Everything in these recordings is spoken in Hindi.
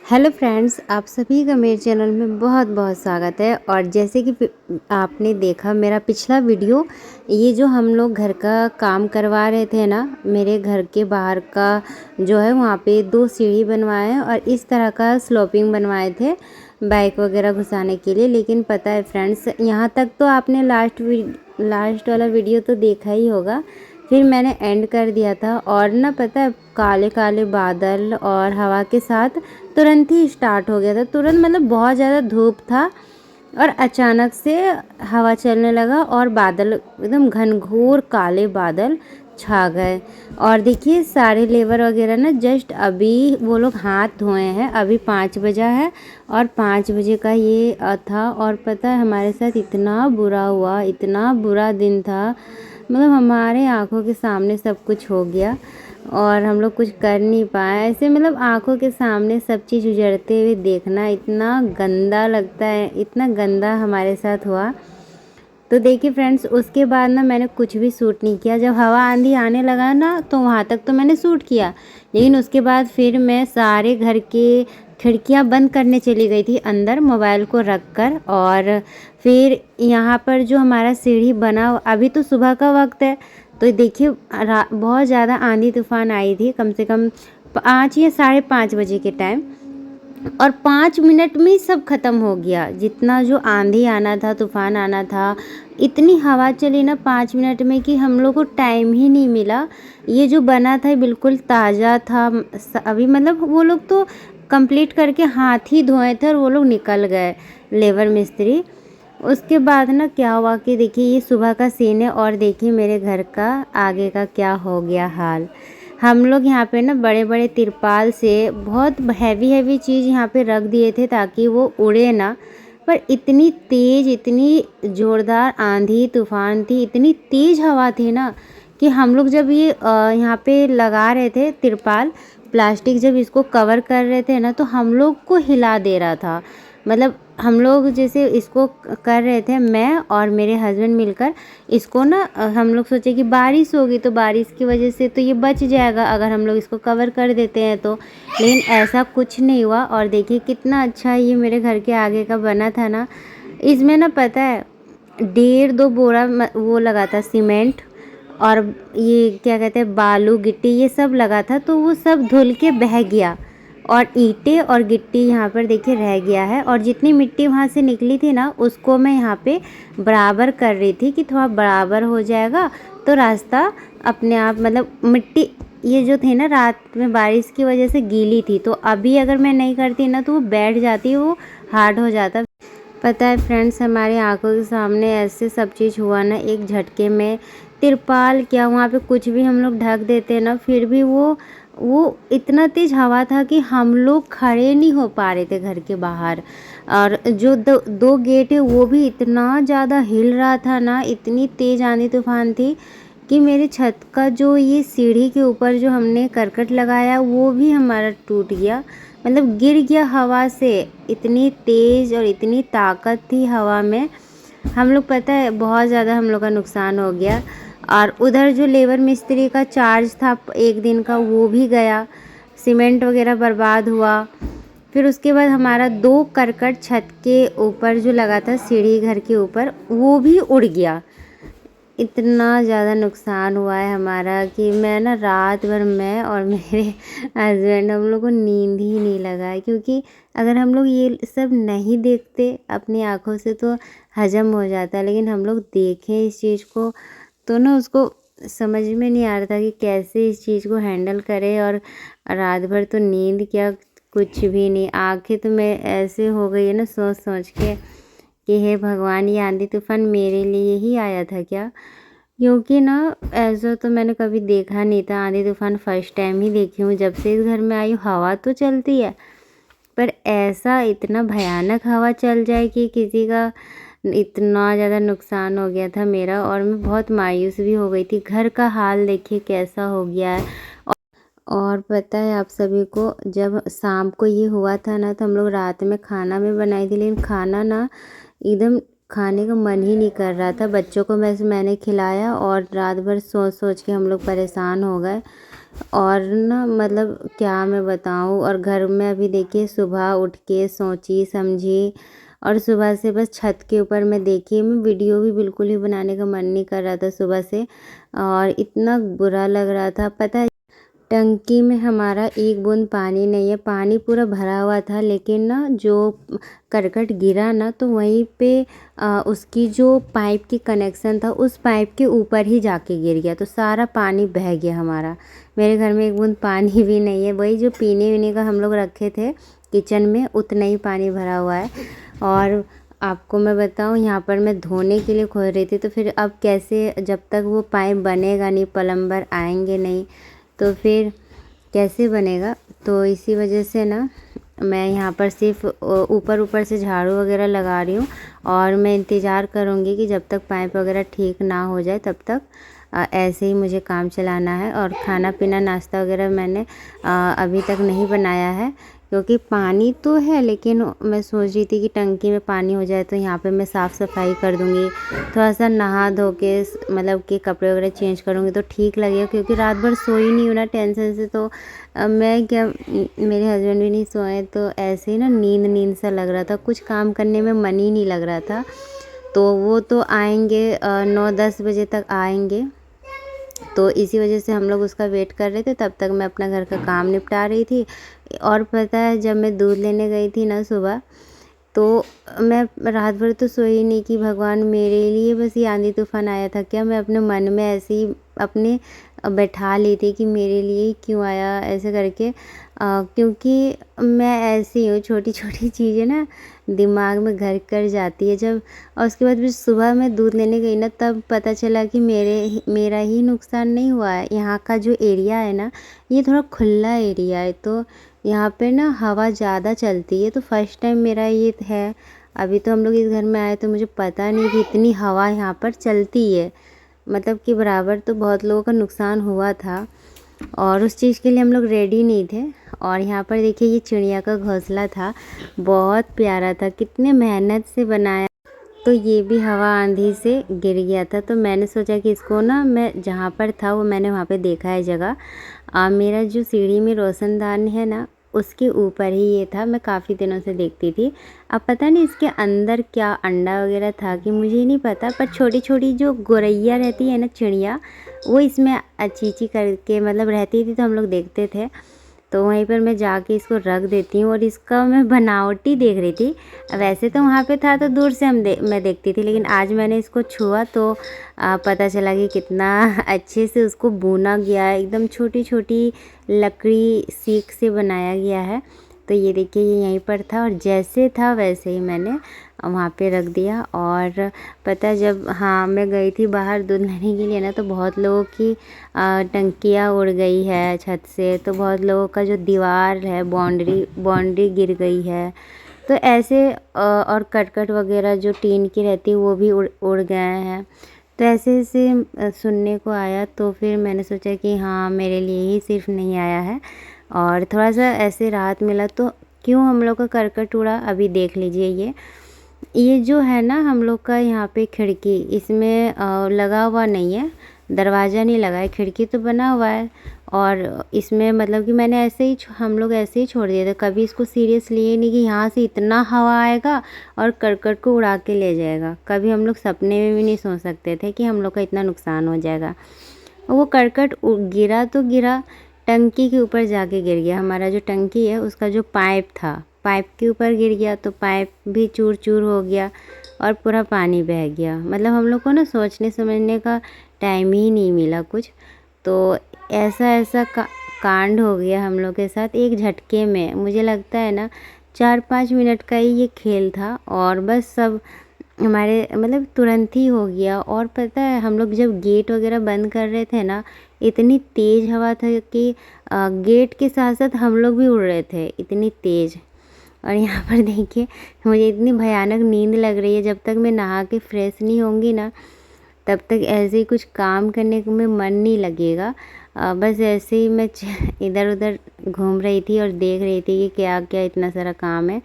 हेलो फ्रेंड्स, आप सभी का मेरे चैनल में बहुत बहुत स्वागत है। और जैसे कि आपने देखा मेरा पिछला वीडियो, ये जो हम लोग घर का काम करवा रहे थे ना, मेरे घर के बाहर का जो है वहाँ पे 2 सीढ़ी बनवाए हैं और इस तरह का स्लोपिंग बनवाए थे बाइक वगैरह घुसाने के लिए। लेकिन पता है फ्रेंड्स, यहाँ तक तो आपने लास्ट वाला वीडियो तो देखा ही होगा, फिर मैंने एंड कर दिया था। और ना पता है, काले काले बादल और हवा के साथ तुरंत ही स्टार्ट हो गया था। तुरंत मतलब बहुत ज़्यादा धूप था और अचानक से हवा चलने लगा और बादल एकदम घनघोर काले बादल छा गए। और देखिए सारे लेबर वगैरह ना जस्ट अभी वो लोग हाथ धोए हैं। अभी 5 बजा है और 5 बजे का ये था। और पता है हमारे साथ इतना बुरा हुआ, इतना बुरा दिन था, मतलब हमारे आंखों के सामने सब कुछ हो गया और हम लोग कुछ कर नहीं पाए। ऐसे मतलब आंखों के सामने सब चीज़ उजड़ते हुए देखना इतना गंदा लगता है, इतना गंदा हमारे साथ हुआ। तो देखिए फ्रेंड्स, उसके बाद ना मैंने कुछ भी शूट नहीं किया। जब हवा आंधी आने लगा ना तो वहाँ तक तो मैंने शूट किया, लेकिन उसके बाद फिर मैं सारे घर के खिड़कियाँ बंद करने चली गई थी अंदर मोबाइल को रख कर। और फिर यहाँ पर जो हमारा सीढ़ी बना, अभी तो सुबह का वक्त है, तो देखिए बहुत ज़्यादा आंधी तूफान आई थी, कम से कम 5 या 5:30 बजे के टाइम। और 5 मिनट में ही सब ख़त्म हो गया। जितना जो आंधी आना था, तूफान आना था, इतनी हवा चली ना 5 मिनट में कि हम लोग को टाइम ही नहीं मिला। ये जो बना था बिल्कुल ताज़ा था। अभी मतलब वो लोग तो कंप्लीट करके हाथ ही धोए थे और वो लोग निकल गए लेबर मिस्त्री। उसके बाद ना क्या हुआ कि देखिए ये सुबह का सीन है और देखिए मेरे घर का आगे का क्या हो गया हाल। हम लोग यहाँ पे ना बड़े बड़े तिरपाल से बहुत हैवी हैवी चीज़ यहाँ पे रख दिए थे ताकि वो उड़े ना। पर इतनी तेज़, इतनी ज़ोरदार आंधी तूफान थी, इतनी तेज़ हवा थी ना कि हम लोग जब ये यहाँ पे लगा रहे थे तिरपाल, प्लास्टिक जब इसको कवर कर रहे थे ना, तो हम लोग को हिला दे रहा था। मतलब हम लोग जैसे इसको कर रहे थे, मैं और मेरे हस्बैंड मिलकर इसको ना, हम लोग सोचे कि बारिश होगी तो बारिश की वजह से तो ये बच जाएगा अगर हम लोग इसको कवर कर देते हैं तो। लेकिन ऐसा कुछ नहीं हुआ। और देखिए कितना अच्छा ये मेरे घर के आगे का बना था ना। इसमें ना पता है 1.5-2 बोरा वो लगा था सीमेंट, और ये क्या कहते हैं बालू गिट्टी, ये सब लगा था। तो वो सब धुल के बह गया और ईंटें और गिट्टी यहाँ पर देखिए रह गया है। और जितनी मिट्टी वहाँ से निकली थी ना, उसको मैं यहाँ पे बराबर कर रही थी कि थोड़ा बराबर हो जाएगा तो रास्ता अपने आप, मतलब मिट्टी ये जो थी ना रात में बारिश की वजह से गीली थी, तो अभी अगर मैं नहीं करती ना तो वो बैठ जाती, वो हार्ड हो जाता। पता है फ्रेंड्स, हमारी आंखों के सामने ऐसे सब चीज़ हुआ ना एक झटके में। तिरपाल क्या, वहाँ पे कुछ भी हम लोग ढक देते ना, फिर भी वो इतना तेज़ हवा था कि हम लोग खड़े नहीं हो पा रहे थे घर के बाहर। और जो दो गेट है वो भी इतना ज़्यादा हिल रहा था ना, इतनी तेज़ आंधी तूफान थी कि मेरे छत का जो ये सीढ़ी के ऊपर जो हमने करकट लगाया वो भी हमारा टूट गया, मतलब गिर गया हवा से। इतनी तेज़ और इतनी ताकत थी हवा में। हम लोग पता है बहुत ज़्यादा हम लोग का नुकसान हो गया। और उधर जो लेबर मिस्त्री का चार्ज था एक दिन का, वो भी गया, सीमेंट वगैरह बर्बाद हुआ। फिर उसके बाद हमारा 2 करकट छत के ऊपर जो लगा था सीढ़ी घर के ऊपर, वो भी उड़ गया। इतना ज़्यादा नुकसान हुआ है हमारा कि मैं ना रात भर, मैं और मेरे हस्बैंड, हम लोग को नींद ही नहीं लगा है। क्योंकि अगर हम लोग ये सब नहीं देखते अपनी आँखों से तो हजम हो जाता, लेकिन हम लोग देखें इस चीज़ को तो ना उसको समझ में नहीं आ रहा था कि कैसे इस चीज़ को हैंडल करें। और रात भर तो नींद क्या, कुछ भी नहीं। आँखें तो मैं ऐसे हो गई है ना सोच सोच के कि हे भगवान, ये आंधी तूफान मेरे लिए ही आया था क्या। क्योंकि ना ऐसा तो मैंने कभी देखा नहीं था। आंधी तूफान फर्स्ट टाइम ही देखी हूँ जब से इस घर में आई हूँ। हवा तो चलती है, पर ऐसा इतना भयानक हवा चल जाए कि किसी का इतना ज़्यादा नुकसान हो गया था मेरा। और मैं बहुत मायूस भी हो गई थी। घर का हाल देखिए कैसा हो गया है। और पता है आप सभी को, जब शाम को ये हुआ था ना तो हम लोग रात में खाना में बनाई थी, लेकिन खाना ना एकदम खाने का मन ही नहीं कर रहा था। बच्चों को मैंने खिलाया और रात भर सोच सोच के हम लोग परेशान हो गए। और ना मतलब क्या मैं बताऊँ। और घर में अभी देखिए सुबह उठ के सोची समझी और सुबह से बस छत के ऊपर मैं देखिए मैं वीडियो भी बिल्कुल ही बनाने का मन नहीं कर रहा था सुबह से। और इतना बुरा लग रहा था। पता है टंकी में हमारा एक बूंद पानी नहीं है, पानी पूरा भरा हुआ था, लेकिन ना जो करकट गिरा ना तो वहीं पे उसकी जो पाइप की कनेक्शन था उस पाइप के ऊपर ही जाके गिर गया, तो सारा पानी बह गया हमारा। मेरे घर में एक बूंद पानी भी नहीं है, वही जो पीने वीने का हम लोग रखे थे किचन में उतना ही पानी भरा हुआ है। और आपको मैं बताऊं यहाँ पर मैं धोने के लिए खोल रही थी, तो फिर अब कैसे, जब तक वो पाइप बनेगा नहीं, प्लम्बर आएंगे नहीं तो फिर कैसे बनेगा। तो इसी वजह से ना मैं यहाँ पर सिर्फ ऊपर ऊपर से झाड़ू वगैरह लगा रही हूँ और मैं इंतज़ार करूँगी कि जब तक पाइप वगैरह ठीक ना हो जाए तब तक ऐसे ही मुझे काम चलाना है। और खाना पीना नाश्ता वगैरह मैंने अभी तक नहीं बनाया है, क्योंकि पानी तो है, लेकिन मैं सोच रही थी कि टंकी में पानी हो जाए तो यहाँ पे मैं साफ़ सफाई कर दूँगी, थोड़ा सा नहा धो के मतलब कि कपड़े वगैरह चेंज करूँगी तो ठीक लगेगा। क्योंकि रात भर सोई नहीं हूँ ना टेंशन से, तो मैं क्या, मेरे हस्बैंड भी नहीं सोए, तो ऐसे ही ना नींद नींद सा लग रहा था, कुछ काम करने में मन ही नहीं लग रहा था। तो वो तो आएंगे 9-10 बजे तक आएंगे, तो इसी वजह से हम लोग उसका वेट कर रहे थे। तब तक मैं अपना घर का काम निपटा रही थी। और पता है जब मैं दूध लेने गई थी ना सुबह, तो मैं रात भर तो सोई नहीं कि भगवान मेरे लिए बस ये आंधी तूफान आया था क्या। मैं अपने मन में ऐसे ही अपने बैठा ली थी कि मेरे लिए ही क्यों आया ऐसे करके। क्योंकि मैं ऐसी हूँ, छोटी छोटी चीज़ें ना दिमाग में घर कर जाती है जब। और उसके बाद फिर सुबह मैं दूध लेने गई ना, तब पता चला कि मेरा ही नुकसान नहीं हुआ है। यहाँ का जो एरिया है ना ये थोड़ा खुला एरिया है, तो यहाँ पे ना हवा ज़्यादा चलती है। तो फर्स्ट टाइम मेरा ये है, अभी तो हम लोग इस घर में आए तो मुझे पता नहीं कि इतनी हवा यहाँ पर चलती है, मतलब कि बराबर। तो बहुत लोगों का नुकसान हुआ था और उस चीज़ के लिए हम लोग रेडी नहीं थे। और यहाँ पर देखिए ये चिड़िया का घोंसला था, बहुत प्यारा था, कितने मेहनत से बनाया। तो ये भी हवा आंधी से गिर गया था, तो मैंने सोचा कि इसको ना, मैं जहाँ पर था वो मैंने वहाँ पे देखा है जगह, मेरा जो सीढ़ी में रोशनदान है ना उसके ऊपर ही ये था। मैं काफ़ी दिनों से देखती थी। अब पता नहीं इसके अंदर क्या अंडा वगैरह था कि मुझे नहीं पता, पर छोटी छोटी जो गोरैया रहती है ना चिड़िया, वो इसमें चींची करके मतलब रहती थी, तो हम लोग देखते थे। तो वहीं पर मैं जाके इसको रख देती हूँ और इसका मैं बनावटी देख रही थी। वैसे तो वहाँ पे था तो दूर से मैं देखती थी, लेकिन आज मैंने इसको छुआ तो पता चला कि कितना अच्छे से उसको बुना गया है, एकदम छोटी छोटी लकड़ी सीक से बनाया गया है। तो ये देखिए ये यहीं पर था और जैसे था वैसे ही मैंने वहाँ पे रख दिया। और पता है जब हाँ मैं गई थी बाहर दूध लेने के लिए ना, तो बहुत लोगों की टंकियाँ उड़ गई है छत से, तो बहुत लोगों का जो दीवार है बाउंड्री गिर गई है। तो ऐसे और कटकट वगैरह जो टीन की रहती है वो भी उड़ गए हैं। तो ऐसे ऐसे सुनने को आया, तो फिर मैंने सोचा कि हाँ मेरे लिए ही सिर्फ नहीं आया है और थोड़ा सा ऐसे राहत मिला। तो क्यों हम लोग का करकट उड़ा, अभी देख लीजिए। ये जो है ना हम लोग का यहाँ पे खिड़की, इसमें लगा हुआ नहीं है, दरवाज़ा नहीं लगा है, खिड़की तो बना हुआ है। और इसमें मतलब कि मैंने ऐसे ही हम लोग ऐसे ही छोड़ दिए थे, कभी इसको सीरियस लिए नहीं कि यहाँ से इतना हवा आएगा और करकट को उड़ा के ले जाएगा। कभी हम लोग सपने में भी नहीं सोच सकते थे कि हम लोग का इतना नुकसान हो जाएगा। वो करकट गिरा तो गिरा, टंकी के ऊपर जाके गिर गया। हमारा जो टंकी है उसका जो पाइप था, पाइप के ऊपर गिर गया, तो पाइप भी चूर चूर हो गया और पूरा पानी बह गया। मतलब हम लोग को ना सोचने समझने का टाइम ही नहीं मिला कुछ। तो ऐसा ऐसा कांड हो गया हम लोग के साथ एक झटके में। मुझे लगता है ना 4-5 मिनट का ही ये खेल था और बस सब हमारे मतलब तुरंत ही हो गया। और पता है हम लोग जब गेट वगैरह बंद कर रहे थे ना, इतनी तेज़ हवा था कि गेट के साथ साथ हम लोग भी उड़ रहे थे, इतनी तेज़। और यहाँ पर देखिए मुझे इतनी भयानक नींद लग रही है, जब तक मैं नहा के फ्रेश नहीं होंगी ना तब तक ऐसे ही कुछ काम करने में मन नहीं लगेगा। बस ऐसे ही मैं इधर उधर घूम रही थी और देख रही थी कि क्या क्या इतना सारा काम है।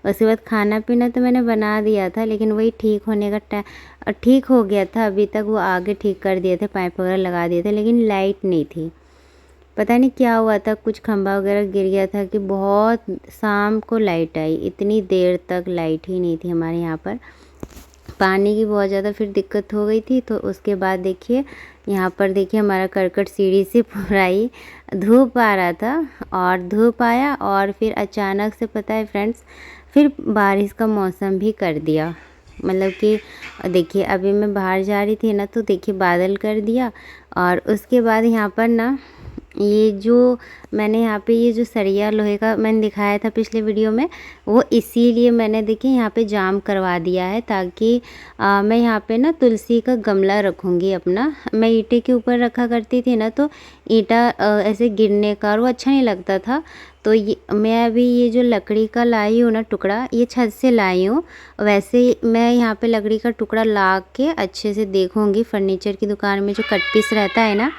उसके बाद खाना पीना तो मैंने बना दिया था, लेकिन वही ठीक होने का ठीक हो गया था। अभी तक वो आगे ठीक कर दिए थे, पाइप वगैरह लगा दिए थे, लेकिन लाइट नहीं थी। पता नहीं क्या हुआ था, कुछ खंभा वगैरह गिर गया था कि बहुत शाम को लाइट आई। इतनी देर तक लाइट ही नहीं थी हमारे यहाँ पर। पानी की बहुत ज़्यादा फिर दिक्कत हो गई थी। तो उसके बाद देखिए यहाँ पर देखिए हमारा करकट सीढ़ी से पूरा ही धूप आ रहा था, और धूप आया और फिर अचानक से पता है फ्रेंड्स, फिर बारिश का मौसम भी कर दिया। मतलब कि देखिए अभी मैं बाहर जा रही थी ना, तो देखिए बादल कर दिया। और उसके बाद यहाँ पर ना ये जो मैंने यहाँ पे ये जो सरिया लोहे का मैंने दिखाया था पिछले वीडियो में, वो इसीलिए मैंने देखिए यहाँ पे जाम करवा दिया है, ताकि मैं यहाँ पे ना तुलसी का गमला रखूँगी अपना। मैं ईंटे के ऊपर रखा करती थी ना, तो ईंटा ऐसे गिरने का और वो अच्छा नहीं लगता था। तो ये मैं अभी ये जो लकड़ी का लाई हूँ ना टुकड़ा, ये छत से लाई हूँ। वैसे ही मैं यहाँ पे लकड़ी का टुकड़ा ला के अच्छे से देखूँगी, फर्नीचर की दुकान में जो कट पीस रहता है ना,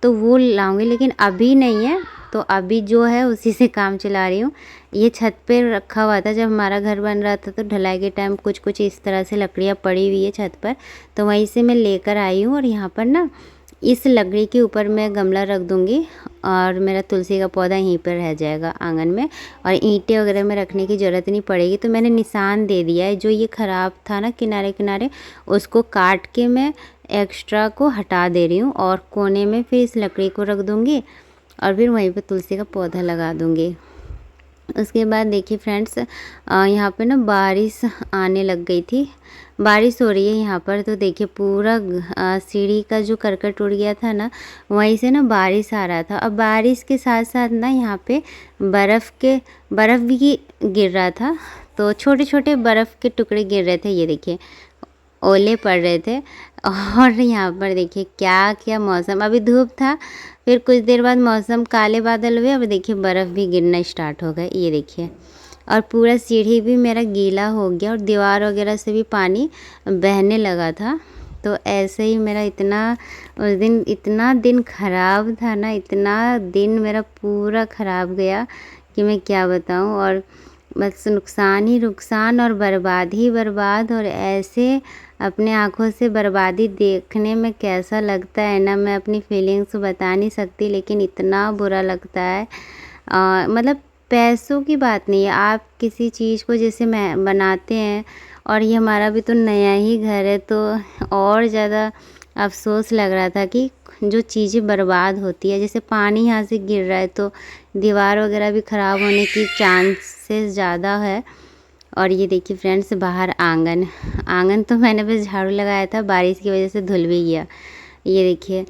तो वो लाऊंगी, लेकिन अभी नहीं है। तो अभी जो है उसी से काम चला रही हूँ। ये छत पे रखा हुआ था, जब हमारा घर बन रहा था तो ढलाई के टाइम कुछ कुछ इस तरह से लकड़ियाँ पड़ी हुई है छत पर, तो वहीं से मैं लेकर आई हूँ। और यहाँ पर ना इस लकड़ी के ऊपर मैं गमला रख दूँगी, और मेरा तुलसी का पौधा यहीं पर रह जाएगा आंगन में, और ईंटें वगैरह में रखने की ज़रूरत नहीं पड़ेगी। तो मैंने निशान दे दिया है, जो ये ख़राब था ना किनारे किनारे, उसको काट के मैं एक्स्ट्रा को हटा दे रही हूँ, और कोने में फिर इस लकड़ी को रख दूँगी, और फिर वहीं पे तुलसी का पौधा लगा दूँगी। उसके बाद देखिए फ्रेंड्स, यहाँ पे ना बारिश आने लग गई थी, बारिश हो रही है यहाँ पर। तो देखिए पूरा सीढ़ी का जो करकट उड़ गया था ना, वहीं से ना बारिश आ रहा था। अब बारिश के साथ साथ ना यहाँ पे बर्फ़ भी गिर रहा था। तो छोटे छोटे बर्फ़ के टुकड़े गिर रहे थे, ये देखिए ओले पड़ रहे थे। और यहाँ पर देखिए क्या क्या मौसम, अभी धूप था, फिर कुछ देर बाद मौसम काले बादल हुए, अब देखिए बर्फ़ भी गिरना स्टार्ट हो गए, ये देखिए। और पूरा सीढ़ी भी मेरा गीला हो गया, और दीवार वगैरह से भी पानी बहने लगा था। तो ऐसे ही मेरा उस दिन इतना दिन ख़राब था ना, इतना दिन मेरा पूरा ख़राब गया कि मैं क्या बताऊँ। और बस नुकसान ही नुकसान और बर्बाद ही बर्बाद। और ऐसे अपने आँखों से बर्बादी देखने में कैसा लगता है ना, मैं अपनी फीलिंग्स बता नहीं सकती, लेकिन इतना बुरा लगता है। मतलब पैसों की बात नहीं है, आप किसी चीज़ को जैसे मैं बनाते हैं, और ये हमारा भी तो नया ही घर है, तो और ज़्यादा अफ़सोस लग रहा था कि जो चीज़ें बर्बाद होती है, जैसे पानी यहाँ से गिर रहा है तो दीवार वगैरह भी ख़राब होने की चांसेस ज़्यादा है। और ये देखिए फ्रेंड्स, बाहर आंगन तो मैंने बस झाड़ू लगाया था, बारिश की वजह से धुल भी गया। ये देखिए